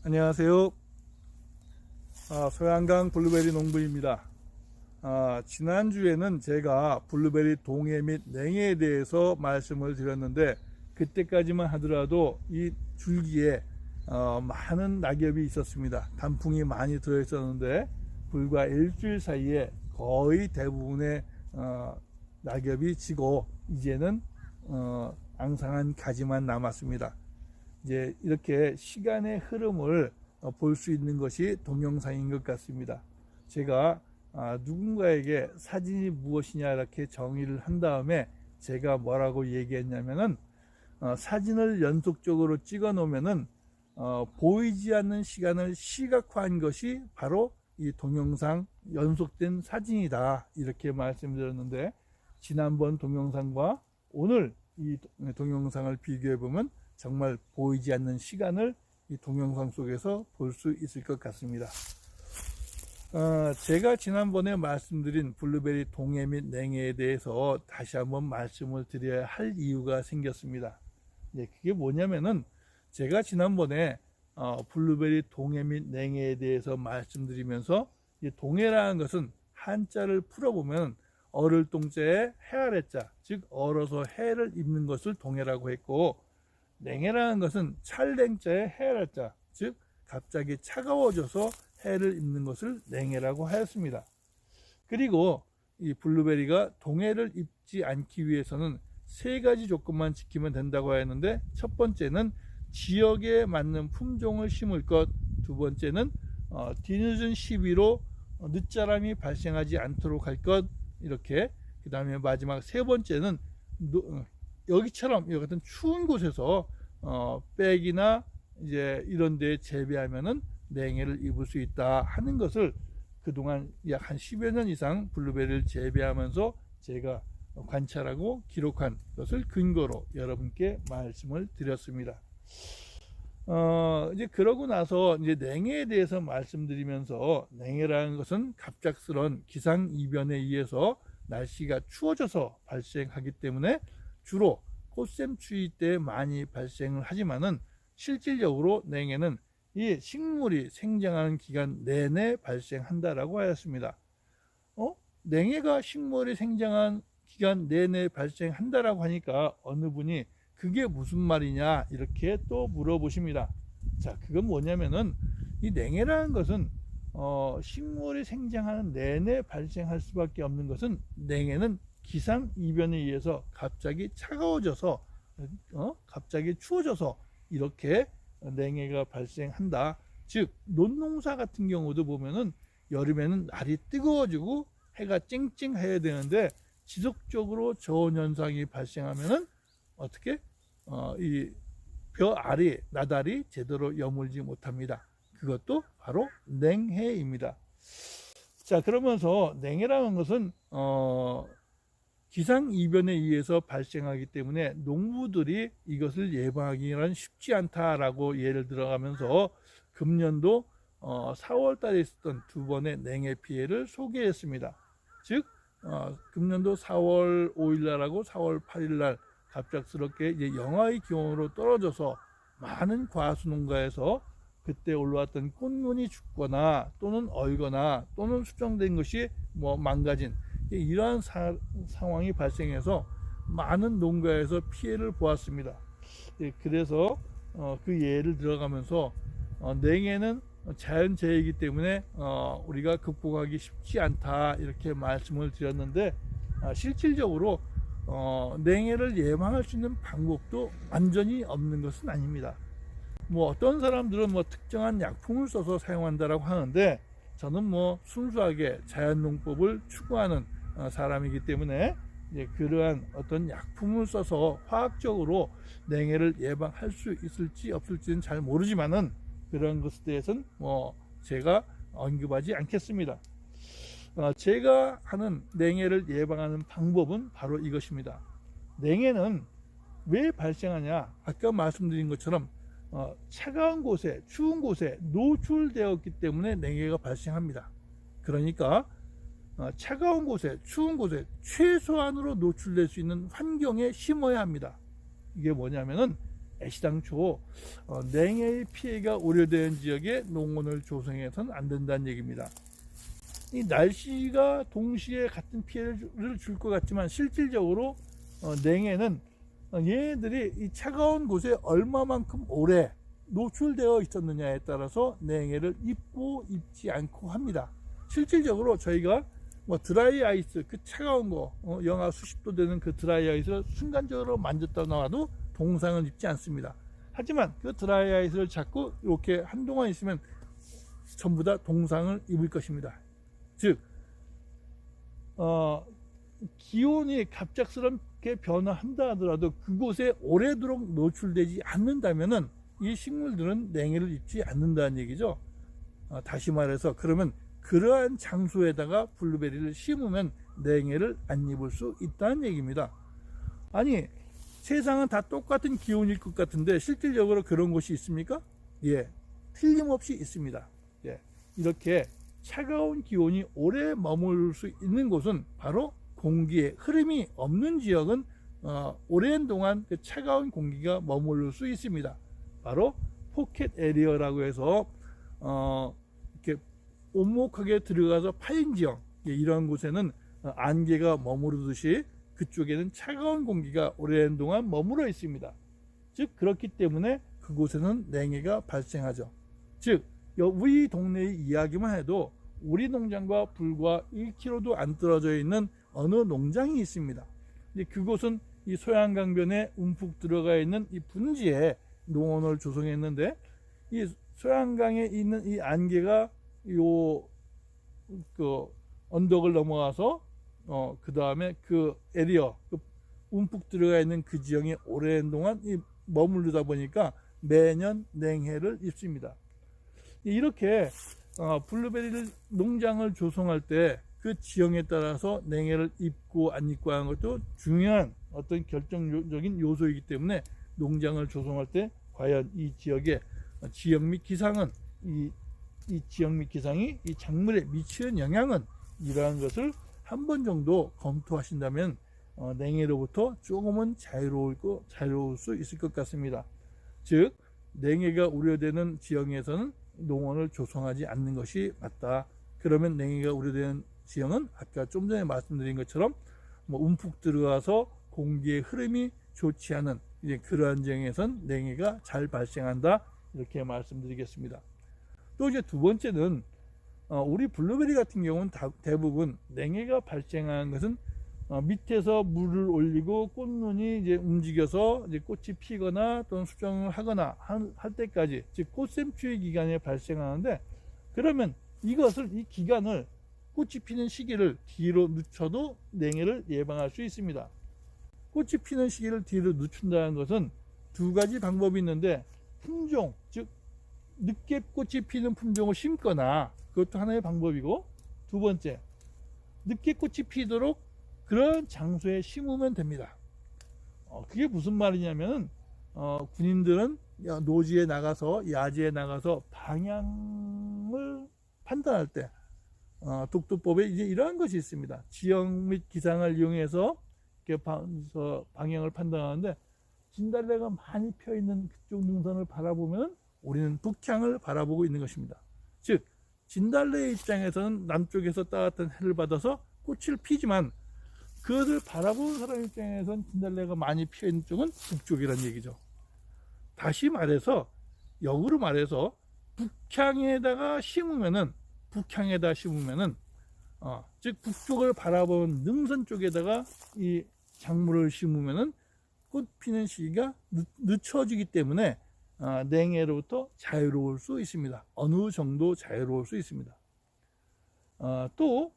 안녕하세요. 소양강 블루베리 농부입니다. 지난주에는 제가 블루베리 동해 및 냉해에 대해서 말씀을 드렸는데, 그때까지만 하더라도 이 줄기에 많은 낙엽이 있었습니다. 단풍이 많이 들어있었는데 불과 일주일 사이에 거의 대부분의 낙엽이 지고 이제는 앙상한 가지만 남았습니다. 이제 이렇게 시간의 흐름을 볼 수 있는 것이 동영상인 것 같습니다. 제가 누군가에게 사진이 무엇이냐 이렇게 정의를 한 다음에 제가 뭐라고 얘기했냐면은 사진을 연속적으로 찍어 놓으면은 보이지 않는 시간을 시각화한 것이 바로 이 동영상 연속된 사진이다, 이렇게 말씀드렸는데, 지난번 동영상과 오늘 이 동영상을 비교해 보면 정말 보이지 않는 시간을 이 동영상 속에서 볼 수 있을 것 같습니다. 제가 지난번에 말씀드린 블루베리 동해 및 냉해에 대해서 다시 한번 말씀을 드려야 할 이유가 생겼습니다. 그게 뭐냐면은, 제가 지난번에 블루베리 동해 및 냉해에 대해서 말씀드리면서, 이 동해라는 것은 한자를 풀어보면 얼을 동자에 해 아래자, 즉 얼어서 해를 입는 것을 동해라고 했고, 냉해라는 것은 찰냉자에 해 아래자, 즉 갑자기 차가워져서 해를 입는 것을 냉해라고 하였습니다. 그리고 이 블루베리가 동해를 입지 않기 위해서는 세 가지 조건만 지키면 된다고 하였는데, 첫 번째는 지역에 맞는 품종을 심을 것, 두 번째는 뒤늦은 시비로 늦자람이 발생하지 않도록 할 것, 이렇게, 그 다음에 마지막 세 번째는 여기처럼 이 같은 추운 곳에서 백이나 이제 이런 데 재배하면은 냉해를 입을 수 있다 하는 것을 그동안 약 한 10여 년 이상 블루베리를 재배하면서 제가 관찰하고 기록한 것을 근거로 여러분께 말씀을 드렸습니다. 이제 그러고 나서 이제 냉해에 대해서 말씀드리면서, 냉해라는 것은 갑작스러운 기상 이변에 의해서 날씨가 추워져서 발생하기 때문에 주로 꽃샘추위 때 많이 발생을 하지만은, 실질적으로 냉해는 이 식물이 생장하는 기간 내내 발생한다라고 하였습니다. 냉해가 식물이 생장한 기간 내내 발생한다라고 하니까 어느 분이 그게 무슨 말이냐 이렇게 또 물어보십니다. 자, 그건 뭐냐면은, 이 냉해라는 것은 식물이 생장하는 내내 발생할 수밖에 없는 것은, 냉해는 기상 이변에 의해서 갑자기 차가워져서 갑자기 추워져서 이렇게 냉해가 발생한다. 즉 논농사 같은 경우도 보면은 여름에는 날이 뜨거워지고 해가 쨍쨍해야 되는데, 지속적으로 저온 현상이 발생하면은 어떻게 이 벼 알이, 나달이 제대로 여물지 못합니다. 그것도 바로 냉해입니다. 자, 그러면서 냉해라는 것은 기상 이변에 의해서 발생하기 때문에 농부들이 이것을 예방하기는 쉽지 않다라고 예를 들어가면서, 금년도 4월 달에 있었던 두 번의 냉해 피해를 소개했습니다. 즉 금년도 4월 5일 날하고 4월 8일 날 갑작스럽게 이제 영하의 기온으로 떨어져서 많은 과수 농가에서 그때 올라왔던 꽃눈이 죽거나 또는 얼거나 또는 수정된 것이 망가진 이러한 상황이 발생해서 많은 농가에서 피해를 보았습니다. 그래서 그 예를 들어가면서 냉해는 자연재해이기 때문에 우리가 극복하기 쉽지 않다 이렇게 말씀을 드렸는데, 실질적으로 냉해를 예방할 수 있는 방법도 완전히 없는 것은 아닙니다. 어떤 사람들은 특정한 약품을 써서 사용한다라고 하는데, 저는 순수하게 자연농법을 추구하는 사람이기 때문에 그러한 어떤 약품을 써서 화학적으로 냉해를 예방할 수 있을지 없을지는 잘 모르지만은, 그런 것에 대해서는 제가 언급하지 않겠습니다. 제가 하는 냉해를 예방하는 방법은 바로 이것입니다. 냉해는 왜 발생하냐? 아까 말씀드린 것처럼 차가운 곳에, 추운 곳에 노출되었기 때문에 냉해가 발생합니다. 그러니까 차가운 곳에, 추운 곳에 최소한으로 노출될 수 있는 환경에 심어야 합니다. 이게 뭐냐면은, 애시당초 냉해의 피해가 우려되는 지역에 농원을 조성해서는 안 된다는 얘기입니다. 이 날씨가 동시에 같은 피해를 줄 것 같지만 실질적으로 냉해는 얘네들이 이 차가운 곳에 얼마만큼 오래 노출되어 있었느냐에 따라서 냉해를 입고 입지 않고 합니다. 실질적으로 저희가 뭐 드라이 아이스, 그 차가운 거 영하 수십 도 되는 그 드라이 아이스를 순간적으로 만졌다 나와도 동상을 입지 않습니다. 하지만 그 드라이 아이스를 잡고 이렇게 한동안 있으면 전부 다 동상을 입을 것입니다. 즉 기온이 갑작스럽게 변화한다 하더라도 그곳에 오래도록 노출되지 않는다면은 이 식물들은 냉해를 입지 않는다는 얘기죠. 다시 말해서 그러면 그러한 장소에다가 블루베리를 심으면 냉해를 안 입을 수 있다는 얘기입니다. 아니, 세상은 다 똑같은 기온일 것 같은데 실질적으로 그런 곳이 있습니까? 예, 틀림없이 있습니다. 예, 이렇게 차가운 기온이 오래 머물 수 있는 곳은 바로 공기의 흐름이 없는 지역은 오랜 동안 그 차가운 공기가 머무를 수 있습니다. 바로 포켓 에리어라고 해서 이렇게 오목하게 들어가서 파인 지역, 이런 곳에는 안개가 머무르듯이 그쪽에는 차가운 공기가 오랜 동안 머물러 있습니다. 즉 그렇기 때문에 그곳에는 냉해가 발생하죠. 즉 우리 동네의 이야기만 해도 우리 농장과 불과 1km도 안 떨어져 있는 어느 농장이 있습니다. 그곳은 이 소양강변에 움푹 들어가 있는 이 분지에 농원을 조성했는데, 이 소양강에 있는 이 안개가 그 언덕을 넘어가서 그 다음에 그 에리어, 그 움푹 들어가 있는 그 지형에 오랜 동안 머무르다 보니까 매년 냉해를 입습니다. 이렇게 블루베리 농장을 조성할 때 그 지형에 따라서 냉해를 입고 안 입고 하는 것도 중요한 어떤 결정적인 요소이기 때문에 농장을 조성할 때 과연 이 지역의 지형 및 기상은 이 지역 및 기상이 이 작물에 미치는 영향은 이러한 것을 한 번 정도 검토하신다면 냉해로부터 조금은 자유로울 수 있을 것 같습니다. 즉 냉해가 우려되는 지형에서는 농원을 조성하지 않는 것이 맞다. 그러면 냉해가 우려되는 지형은 아까 좀 전에 말씀드린 것처럼 움푹 들어가서 공기의 흐름이 좋지 않은 그러한 지형에선 냉해가 잘 발생한다. 이렇게 말씀드리겠습니다. 또 이제 두 번째는 우리 블루베리 같은 경우는 대부분 냉해가 발생하는 것은 밑에서 물을 올리고 꽃눈이 이제 움직여서 이제 꽃이 피거나 또는 수정을 하거나 할 때까지, 즉 꽃샘추위 기간에 발생하는데, 그러면 이 기간을 꽃이 피는 시기를 뒤로 늦춰도 냉해를 예방할 수 있습니다. 꽃이 피는 시기를 뒤로 늦춘다는 것은 두 가지 방법이 있는데, 품종, 즉 늦게 꽃이 피는 품종을 심거나, 그것도 하나의 방법이고, 두 번째, 늦게 꽃이 피도록 그런 장소에 심으면 됩니다. 그게 무슨 말이냐면 군인들은 노지에 나가서, 야지에 나가서 방향을 판단할 때 독도법에 이제 이러한 것이 있습니다. 지형 및 기상을 이용해서 방향을 판단하는데, 진달래가 많이 펴 있는 그쪽 능선을 바라보면 우리는 북향을 바라보고 있는 것입니다. 즉 진달래의 입장에서는 남쪽에서 따뜻한 해를 받아서 꽃을 피지만, 그것을 바라보는 사람 입장에서는 진달래가 많이 피어 있는 쪽은 북쪽이라는 얘기죠. 다시 말해서, 역으로 말해서 북향에다 심으면은 즉 북쪽을 바라보는 능선 쪽에다가 이 작물을 심으면은 꽃 피는 시기가 늦춰지기 때문에 냉해로부터 자유로울 수 있습니다. 어느 정도 자유로울 수 있습니다. 또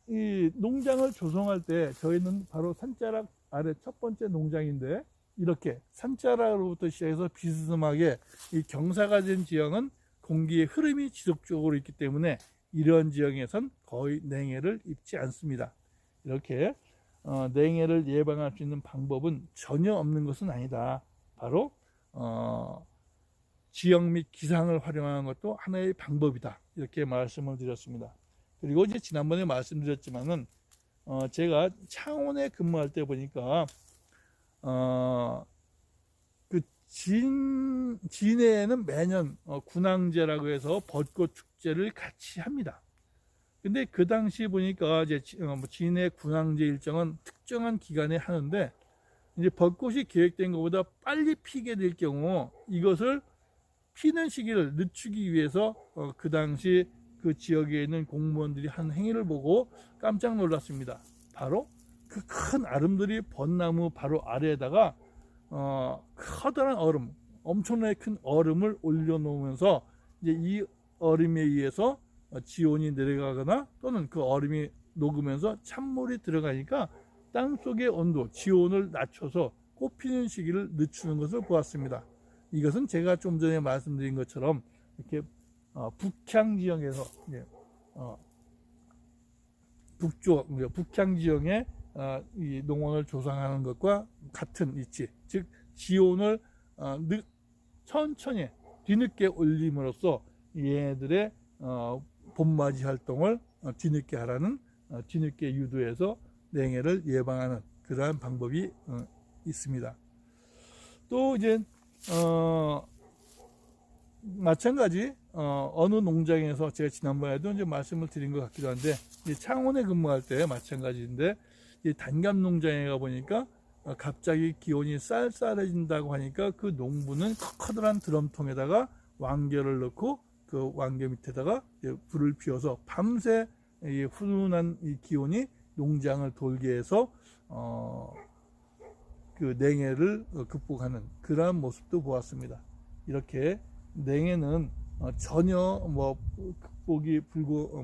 이 농장을 조성할 때 저희는 바로 산자락 아래 첫 번째 농장인데, 이렇게 산자락으로부터 시작해서 비스듬하게 이 경사가 된 지형은 공기의 흐름이 지속적으로 있기 때문에 이런 지형에선 거의 냉해를 입지 않습니다. 이렇게 냉해를 예방할 수 있는 방법은 전혀 없는 것은 아니다. 바로 지형 및 기상을 활용하는 것도 하나의 방법이다. 이렇게 말씀을 드렸습니다. 그리고 이제 지난번에 말씀드렸지만은 제가 창원에 근무할 때 보니까 진해에는 매년 군항제라고 해서 벚꽃 축제를 같이 합니다. 근데 그 당시 보니까 이제 진해 군항제 일정은 특정한 기간에 하는데, 이제 벚꽃이 계획된 것보다 빨리 피게 될 경우 이것을 피는 시기를 늦추기 위해서 그 당시 그 지역에 있는 공무원들이 한 행위를 보고 깜짝 놀랐습니다. 바로 그 큰 아름드리 벚나무 바로 아래에다가 커다란 얼음, 엄청나게 큰 얼음을 올려놓으면서 이제 이 얼음에 의해서 지온이 내려가거나 또는 그 얼음이 녹으면서 찬물이 들어가니까 땅속의 온도, 지온을 낮춰서 꽃피는 시기를 늦추는 것을 보았습니다. 이것은 제가 좀 전에 말씀드린 것처럼 이렇게 북향 지역에서 북향 지역에 이 농원을 조성하는 것과 같은 이치, 즉 지온을 천천히 뒤늦게 올림으로써 얘네들의 봄맞이 활동을 뒤늦게 하라는, 뒤늦게 유도해서 냉해를 예방하는 그러한 방법이 있습니다. 또 이제 마찬가지 어느 농장에서 제가 지난번에도 이제 말씀을 드린 것 같기도 한데, 창원에 근무할 때 마찬가지인데, 이 단감 농장에 가 보니까 갑자기 기온이 쌀쌀해진다고 하니까 그 농부는 커다란 드럼통에다가 왕겨를 넣고 그 왕겨 밑에다가 불을 피워서 밤새 이 훈훈한 이 기온이 농장을 돌게 해서 그 냉해를 극복하는 그러한 모습도 보았습니다. 이렇게 냉해는 전혀 뭐 극복이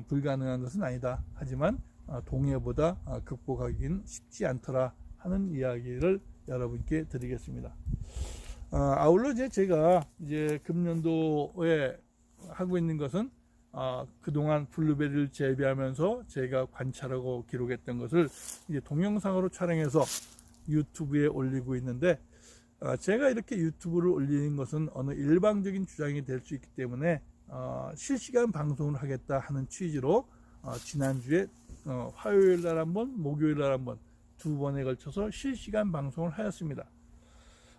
불가능한 것은 아니다. 하지만 동해보다 극복하기는 쉽지 않더라 하는 이야기를 여러분께 드리겠습니다. 아울러 이제 제가 이제 금년도에 하고 있는 것은 그동안 블루베리를 재배하면서 제가 관찰하고 기록했던 것을 이제 동영상으로 촬영해서 유튜브에 올리고 있는데, 제가 이렇게 유튜브를 올리는 것은 어느 일방적인 주장이 될 수 있기 때문에 실시간 방송을 하겠다 하는 취지로 지난주에 화요일 날 한번, 목요일 날 한번 두 번에 걸쳐서 실시간 방송을 하였습니다.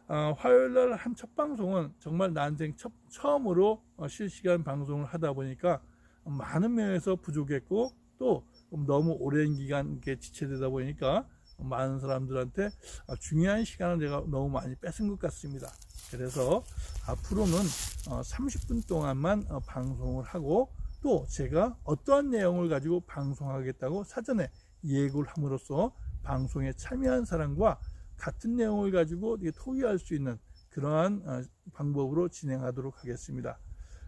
화요일 날 한 첫 방송은 정말 난생 처음으로 실시간 방송을 하다 보니까 많은 면에서 부족했고, 또 너무 오랜 기간 이렇게 지체되다 보니까 많은 사람들한테 중요한 시간을 내가 너무 많이 뺏은 것 같습니다. 그래서 앞으로는 30분 동안만 방송을 하고, 또 제가 어떠한 내용을 가지고 방송하겠다고 사전에 예고를 함으로써 방송에 참여한 사람과 같은 내용을 가지고 토의할 수 있는 그러한 방법으로 진행하도록 하겠습니다.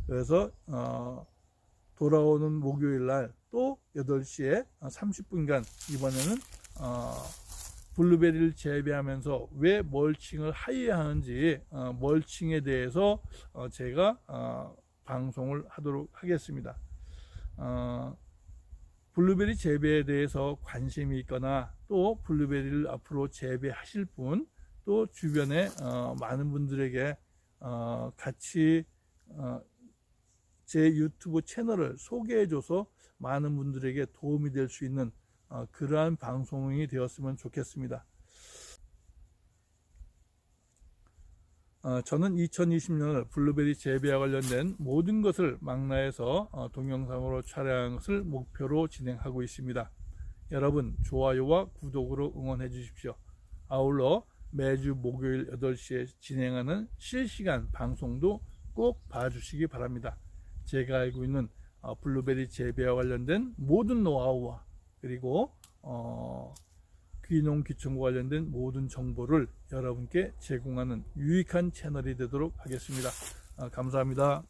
그래서 돌아오는 목요일 날 또 8시에 30분간 이번에는 블루베리를 재배하면서 왜 멀칭을 하여야 하는지 멀칭에 대해서 제가 방송을 하도록 하겠습니다. 블루베리 재배에 대해서 관심이 있거나 또 블루베리를 앞으로 재배하실 분, 또 주변에 많은 분들에게 같이 제 유튜브 채널을 소개해줘서 많은 분들에게 도움이 될 수 있는 그러한 방송이 되었으면 좋겠습니다. 저는 2020년을 블루베리 재배와 관련된 모든 것을 망라해서 동영상으로 촬영한 것을 목표로 진행하고 있습니다. 여러분 좋아요와 구독으로 응원해 주십시오. 아울러 매주 목요일 8시에 진행하는 실시간 방송도 꼭 봐주시기 바랍니다. 제가 알고 있는 블루베리 재배와 관련된 모든 노하우와 그리고 귀농귀촌과 관련된 모든 정보를 여러분께 제공하는 유익한 채널이 되도록 하겠습니다. 감사합니다.